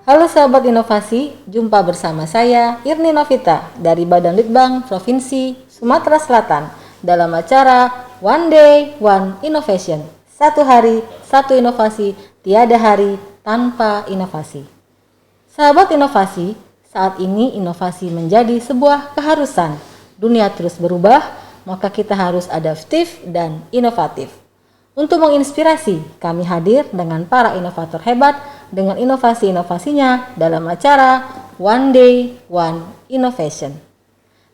Halo sahabat inovasi, jumpa bersama saya Irni Novita dari Badan Litbang Provinsi Sumatera Selatan dalam acara One Day One Innovation. Satu hari, satu inovasi, tiada hari tanpa inovasi. Sahabat inovasi, saat ini inovasi menjadi sebuah keharusan. Dunia terus berubah, maka kita harus adaptif dan inovatif. Untuk menginspirasi, kami hadir dengan para inovator hebat dengan inovasi-inovasinya dalam acara One Day One Innovation.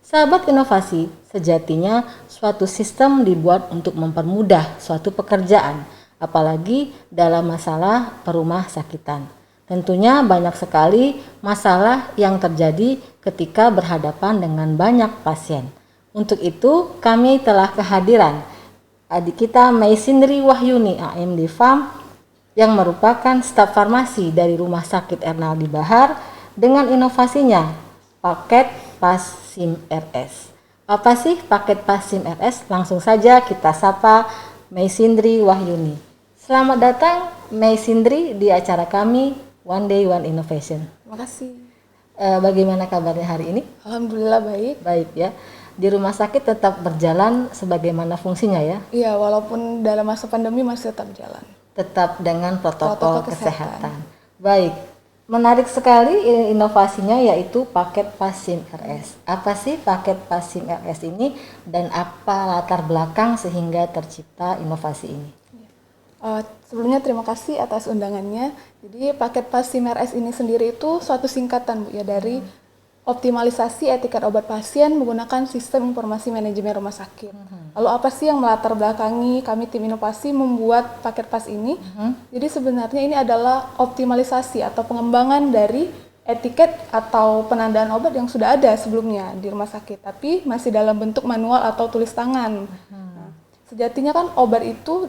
Sahabat inovasi, sejatinya suatu sistem dibuat untuk mempermudah suatu pekerjaan, apalagi dalam masalah perumah sakitan. Tentunya banyak sekali masalah yang terjadi ketika berhadapan dengan banyak pasien. Untuk itu, kami telah kehadiran adik kita Maisindri Wahyuni AMD Farm yang merupakan staf farmasi dari Rumah Sakit Ernaldi Bahar dengan inovasinya paket Pas SIM RS. Apa sih paket Pas SIM RS? Langsung saja kita sapa Maisindri Wahyuni. Selamat datang Maisindri di acara kami One Day One Innovation. Terima kasih. Bagaimana kabarnya hari ini? Alhamdulillah baik. Baik ya. Di rumah sakit tetap berjalan sebagaimana fungsinya ya? Iya, walaupun dalam masa pandemi masih tetap jalan. Tetap dengan protokol kesehatan. Baik, menarik sekali inovasinya yaitu paket Pas SIM RS. Apa sih paket Pas SIM RS ini dan apa latar belakang sehingga tercipta inovasi ini? Sebelumnya terima kasih atas undangannya. Jadi paket Pas SIM RS ini sendiri itu suatu singkatan Bu ya dari optimalisasi etiket obat pasien menggunakan sistem informasi manajemen rumah sakit. Lalu apa sih yang melatar belakangi kami tim inovasi membuat paket Pas ini? Jadi sebenarnya ini adalah optimalisasi atau pengembangan dari etiket atau penandaan obat yang sudah ada sebelumnya di rumah sakit, tapi masih dalam bentuk manual atau tulis tangan. Nah, sejatinya kan obat itu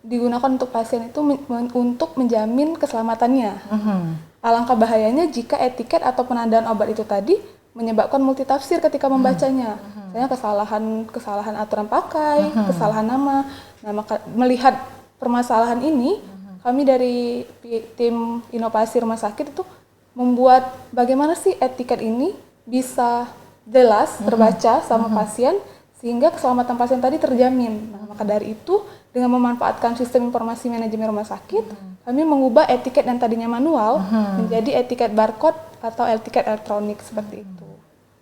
digunakan untuk pasien itu untuk menjamin keselamatannya. Alangkah bahayanya jika etiket atau penandaan obat itu tadi menyebabkan multitafsir ketika membacanya. Misalnya kesalahan aturan pakai, kesalahan nama. Nah, maka melihat permasalahan ini, kami dari tim inovasi rumah sakit itu membuat bagaimana sih etiket ini bisa jelas terbaca sama pasien sehingga keselamatan pasien tadi terjamin. Nah, maka dari itu dengan memanfaatkan sistem informasi manajemen rumah sakit, kami mengubah etiket yang tadinya manual menjadi etiket barcode atau etiket elektronik seperti itu.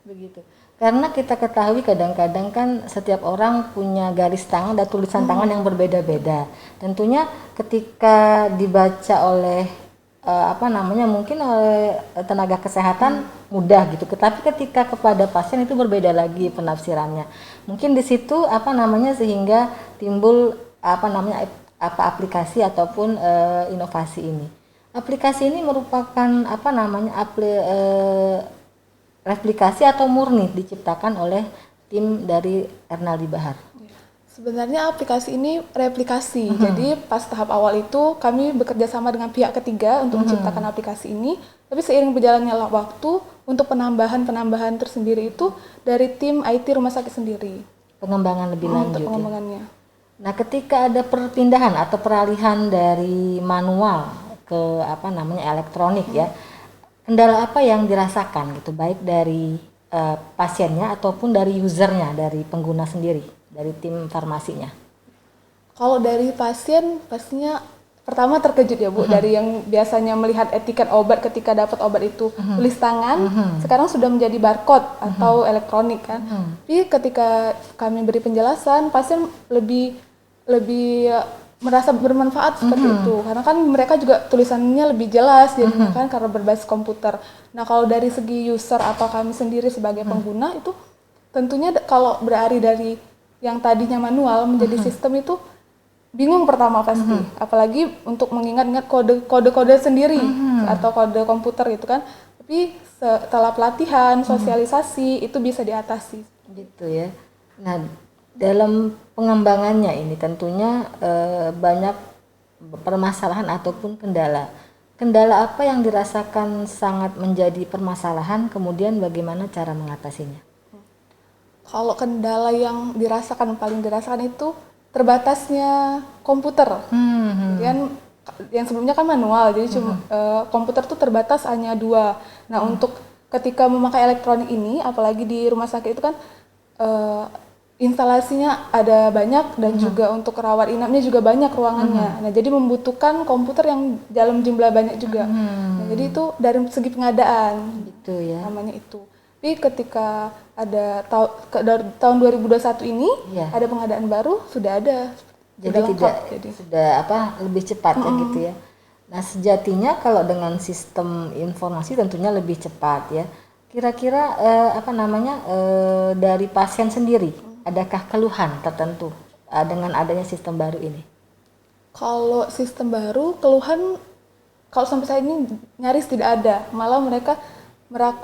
Begitu. Karena kita ketahui kadang-kadang kan setiap orang punya garis tangan dan tulisan tangan yang berbeda-beda. Tentunya ketika dibaca oleh mungkin oleh tenaga kesehatan mudah gitu. Tetapi ketika kepada pasien itu berbeda lagi penafsirannya. Mungkin di situ sehingga timbul aplikasi ataupun inovasi ini. Aplikasi ini merupakan replikasi atau murni diciptakan oleh tim dari Ernaldi Bahar. Sebenarnya aplikasi ini replikasi. Jadi pas tahap awal itu kami bekerja sama dengan pihak ketiga untuk menciptakan aplikasi ini. Tapi seiring berjalannya waktu untuk penambahan tersendiri itu dari tim IT rumah sakit sendiri. Pengembangan lebih lanjut. Untuk pengembangannya. Nah, ketika ada perpindahan atau peralihan dari manual ke elektronik ya, kendala apa yang dirasakan gitu, baik dari pasiennya ataupun dari usernya, dari pengguna sendiri, dari tim farmasinya? Kalau dari pasien pastinya pertama terkejut ya Bu, dari yang biasanya melihat etiket obat ketika dapat obat itu tulis tangan, sekarang sudah menjadi barcode atau elektronik kan. Tapi ketika kami beri penjelasan, pasien lebih merasa bermanfaat seperti itu, karena kan mereka juga tulisannya lebih jelas jadi kan karena berbasis komputer. Nah, kalau dari segi user atau kami sendiri sebagai pengguna itu tentunya kalau beralih dari yang tadinya manual menjadi sistem itu bingung pertama pasti, apalagi untuk mengingat-ingat kode-kode sendiri atau kode komputer gitu kan. Tapi setelah pelatihan, sosialisasi itu bisa diatasi. Gitu ya. Nah, dalam pengembangannya ini tentunya banyak permasalahan ataupun kendala. Kendala apa yang dirasakan sangat menjadi permasalahan, kemudian bagaimana cara mengatasinya? Kalau kendala yang paling dirasakan itu terbatasnya komputer. Kemudian yang sebelumnya kan manual, jadi cuma komputer tuh terbatas hanya 2. Nah, untuk ketika memakai elektronik ini, apalagi di rumah sakit itu kan instalasinya ada banyak dan juga untuk rawat inapnya juga banyak ruangannya. Nah, jadi membutuhkan komputer yang dalam jumlah banyak juga. Nah, jadi itu dari segi pengadaan. Gitu ya. Namanya itu. Tapi ketika ada dari tahun 2021 ini ada pengadaan baru, sudah ada. Jadi sudah lebih cepat ya gitu ya. Nah, sejatinya kalau dengan sistem informasi tentunya lebih cepat ya. Kira-kira dari pasien sendiri, adakah keluhan tertentu dengan adanya sistem baru ini? Kalau sistem baru, keluhan kalau sampai saat ini nyaris tidak ada. Malah mereka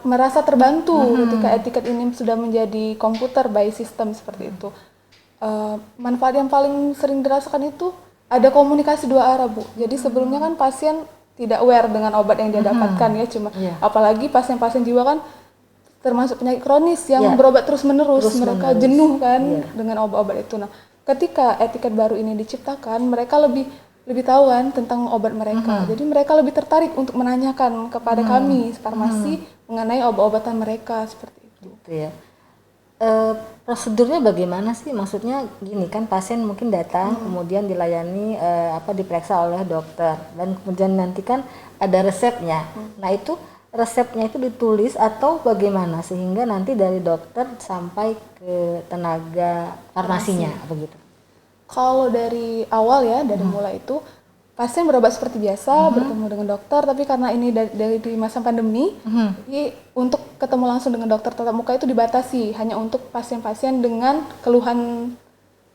merasa terbantu ketika etiket ini sudah menjadi komputer by system seperti itu. Manfaat yang paling sering dirasakan itu ada komunikasi 2 arah, Bu. Jadi sebelumnya kan pasien tidak aware dengan obat yang dia dapatkan ya, cuma apalagi pasien-pasien jiwa kan termasuk penyakit kronis yang berobat terus-menerus, mereka jenuh kan dengan obat-obat itu. Nah, ketika etiket baru ini diciptakan, mereka lebih tahu kan tentang obat mereka. Jadi mereka lebih tertarik untuk menanyakan kepada kami farmasi mengenai obat-obatan mereka seperti itu. Gitu ya. Prosedurnya bagaimana sih? Maksudnya gini kan, pasien mungkin datang kemudian dilayani diperiksa oleh dokter dan kemudian nanti kan ada resepnya. Nah, itu resepnya itu ditulis atau bagaimana sehingga nanti dari dokter sampai ke tenaga farmasinya begitu? Kalau dari awal ya, dari mulai itu pasien berobat seperti biasa, bertemu dengan dokter, tapi karena ini dari masa pandemi, jadi untuk ketemu langsung dengan dokter tatap muka itu dibatasi hanya untuk pasien-pasien dengan keluhan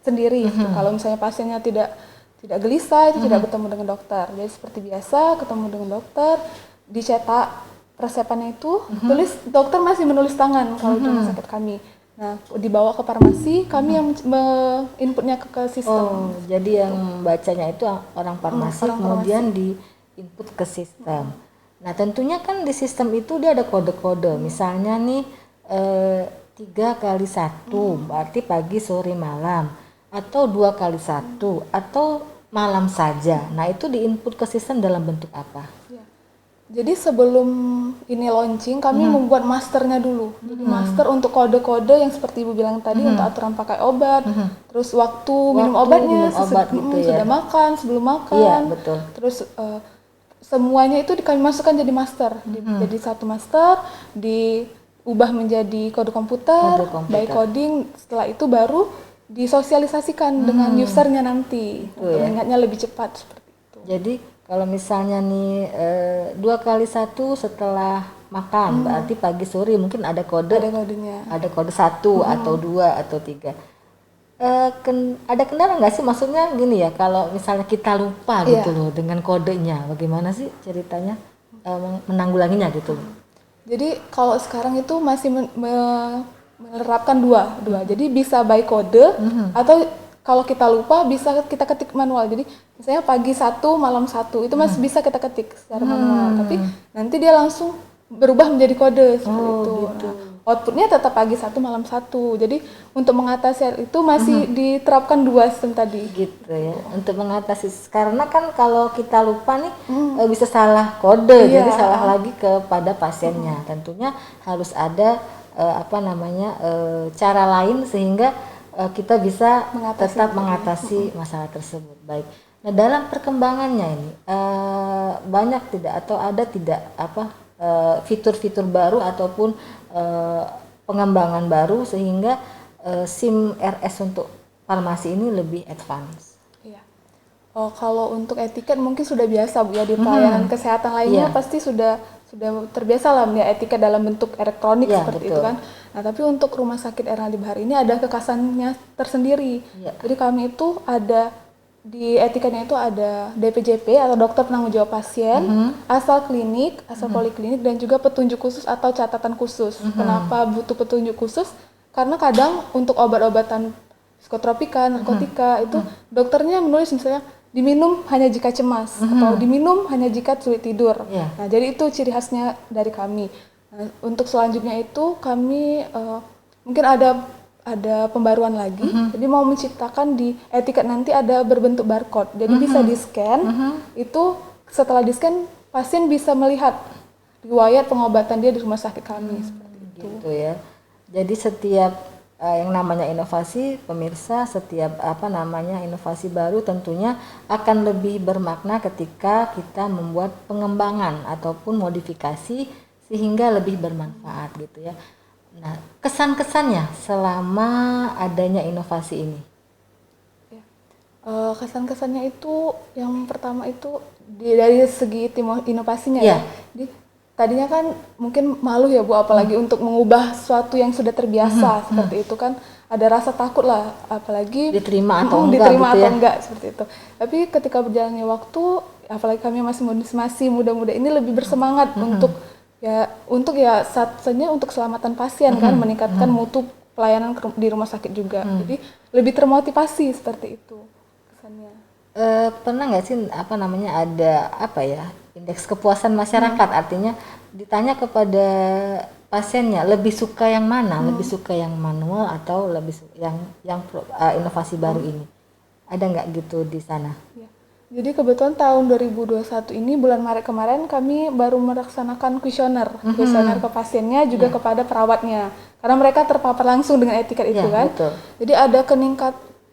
sendiri. Kalau misalnya pasiennya tidak gelisah, itu tidak bertemu dengan dokter. Jadi seperti biasa ketemu dengan dokter, dicetak resepannya itu, tulis dokter masih menulis tangan kalau di rumah sakit kami. Nah, dibawa ke farmasi, kami yang inputnya ke sistem. Jadi yang bacanya itu orang farmasi, kemudian di input ke sistem. Nah, tentunya kan di sistem itu dia ada kode-kode. Misalnya nih 3x1, berarti pagi, sore, malam. Atau 2x1, atau malam saja. Nah, itu di input ke sistem dalam bentuk apa? Jadi sebelum ini launching, kami membuat masternya dulu. Jadi master untuk kode-kode yang seperti Ibu bilang tadi, untuk aturan pakai obat, terus waktu minum obatnya, sudah makan, sebelum makan. Iya, betul. Terus semuanya itu kami masukkan jadi master. Jadi satu master, diubah menjadi kode komputer, by coding. Setelah itu baru disosialisasikan dengan usernya nanti, untuk mengingatnya lebih cepat seperti itu. Jadi kalau misalnya nih 2x1 setelah makan, berarti pagi sore mungkin ada kodenya. Ada kode 1 atau 2 atau 3. Ada kendala nggak sih? Maksudnya gini ya, kalau misalnya kita lupa gitu loh dengan kodenya, bagaimana sih ceritanya menanggulanginya gitu loh? Jadi kalau sekarang itu masih menerapkan dua. Jadi bisa by kode atau kalau kita lupa bisa kita ketik manual. Jadi misalnya pagi 1, malam 1 itu masih bisa kita ketik secara manual. Tapi nanti dia langsung berubah menjadi kode seperti itu. Gitu. Nah, outputnya tetap pagi 1, malam 1. Jadi untuk mengatasi hal itu masih diterapkan 2 sistem tadi. Gitu ya. Untuk mengatasi, karena kan kalau kita lupa nih bisa salah kode, jadi salah lagi kepada pasiennya. Tentunya harus ada cara lain sehingga kita bisa tetap mengatasi masalah tersebut. Baik. Nah, dalam perkembangannya ini banyak tidak atau ada tidak fitur-fitur baru ataupun pengembangan baru sehingga SIM RS untuk farmasi ini lebih advance. Iya. Kalau untuk etiket mungkin sudah biasa Bu ya, di pelayanan kesehatan lainnya pasti sudah terbiasa lah ya etiket dalam bentuk elektronik seperti itu kan. Nah, tapi untuk Rumah Sakit Ernaldi Bahar ini ada kekhasannya tersendiri. Jadi kami itu ada di etiketnya itu ada DPJP atau dokter penanggung jawab pasien, asal klinik, asal poliklinik, dan juga petunjuk khusus atau catatan khusus. Kenapa butuh petunjuk khusus? Karena kadang untuk obat-obatan psikotropika, narkotika itu dokternya menulis misalnya diminum hanya jika cemas atau diminum hanya jika sulit tidur. Nah, jadi itu ciri khasnya dari kami. Nah, untuk selanjutnya itu kami mungkin ada ada pembaruan lagi. Jadi mau menciptakan di etiket nanti ada berbentuk barcode. Jadi bisa di-scan. Itu setelah di-scan pasien bisa melihat riwayat pengobatan dia di rumah sakit kami seperti itu. Gitu ya. Jadi setiap yang namanya inovasi, pemirsa, setiap inovasi baru tentunya akan lebih bermakna ketika kita membuat pengembangan ataupun modifikasi sehingga lebih bermanfaat gitu ya. Nah, kesan-kesannya selama adanya inovasi ini. Kesan-kesannya itu yang pertama itu dari segi tim inovasinya ya. Jadi, tadinya kan mungkin malu ya Bu, apalagi untuk mengubah sesuatu yang sudah terbiasa seperti itu kan ada rasa takut lah, apalagi diterima atau enggak seperti itu. Tapi ketika berjalannya waktu, apalagi kami masih muda-muda ini lebih bersemangat untuk satunya untuk keselamatan pasien kan, meningkatkan mutu pelayanan di rumah sakit juga. Jadi lebih termotivasi seperti itu kesannya. Pernah nggak sih ada indeks kepuasan masyarakat, artinya ditanya kepada pasiennya lebih suka yang mana, lebih suka yang manual atau lebih yang inovasi baru ini, ada nggak gitu di sana? Ya. Jadi kebetulan tahun 2021 ini bulan Maret kemarin kami baru melaksanakan kuesioner ke pasiennya juga kepada perawatnya karena mereka terpapar langsung dengan etiket itu kan. Betul. Jadi ada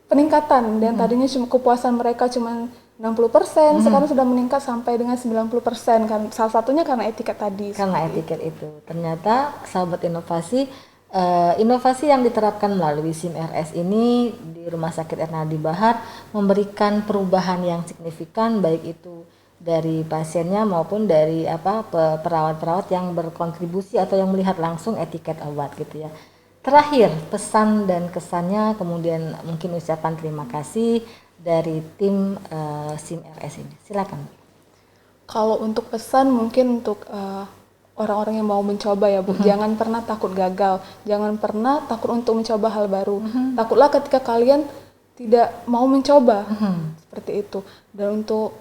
peningkatan dan tadinya kepuasan mereka cuma 60%, sekarang sudah meningkat sampai dengan 90% kan. Salah satunya karena etiket tadi. Karena etiket itu. Ternyata sahabat inovasi, inovasi yang diterapkan melalui SIM RS ini di Rumah Sakit Ernaldi Bahar memberikan perubahan yang signifikan, baik itu dari pasiennya maupun dari perawat-perawat yang berkontribusi atau yang melihat langsung etiket obat gitu ya. Terakhir, pesan dan kesannya, kemudian mungkin ucapan terima kasih dari tim SIM RS ini. Silakan. Kalau untuk pesan mungkin untuk orang-orang yang mau mencoba ya Bu, jangan pernah takut gagal, jangan pernah takut untuk mencoba hal baru. Takutlah ketika kalian tidak mau mencoba, seperti itu. Dan untuk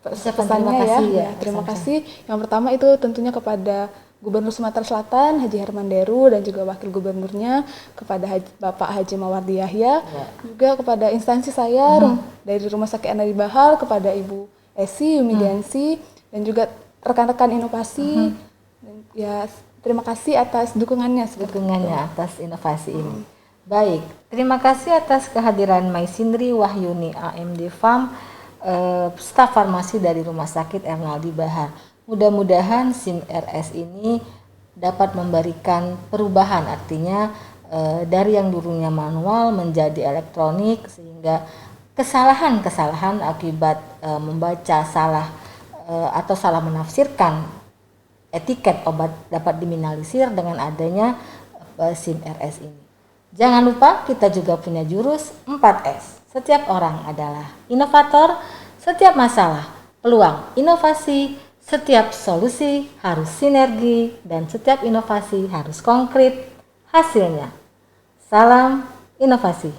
pesannya terima kasih. Yang pertama itu tentunya kepada Gubernur Sumatera Selatan Haji Herman Deru dan juga Wakil Gubernurnya, kepada Bapak Haji Mawardi Yahya, juga kepada instansi saya dari Rumah Sakit Ernaldi Bahar, kepada Ibu Esi Yumidiansi dan juga rekan-rekan inovasi. Dan ya terima kasih atas dukungannya atas inovasi ini. Baik, terima kasih atas kehadiran Maisindri Wahyuni AMD Farm, staf farmasi dari Rumah Sakit Ernaldi Bahar. Mudah-mudahan SIM RS ini dapat memberikan perubahan, artinya dari yang dulunya manual menjadi elektronik, sehingga kesalahan-kesalahan akibat membaca salah atau salah menafsirkan etiket obat dapat diminimalisir dengan adanya SIM RS ini. Jangan lupa kita juga punya jurus 4S. Setiap orang adalah inovator, setiap masalah peluang inovasi, setiap solusi harus sinergi, dan setiap inovasi harus konkret hasilnya. Salam inovasi.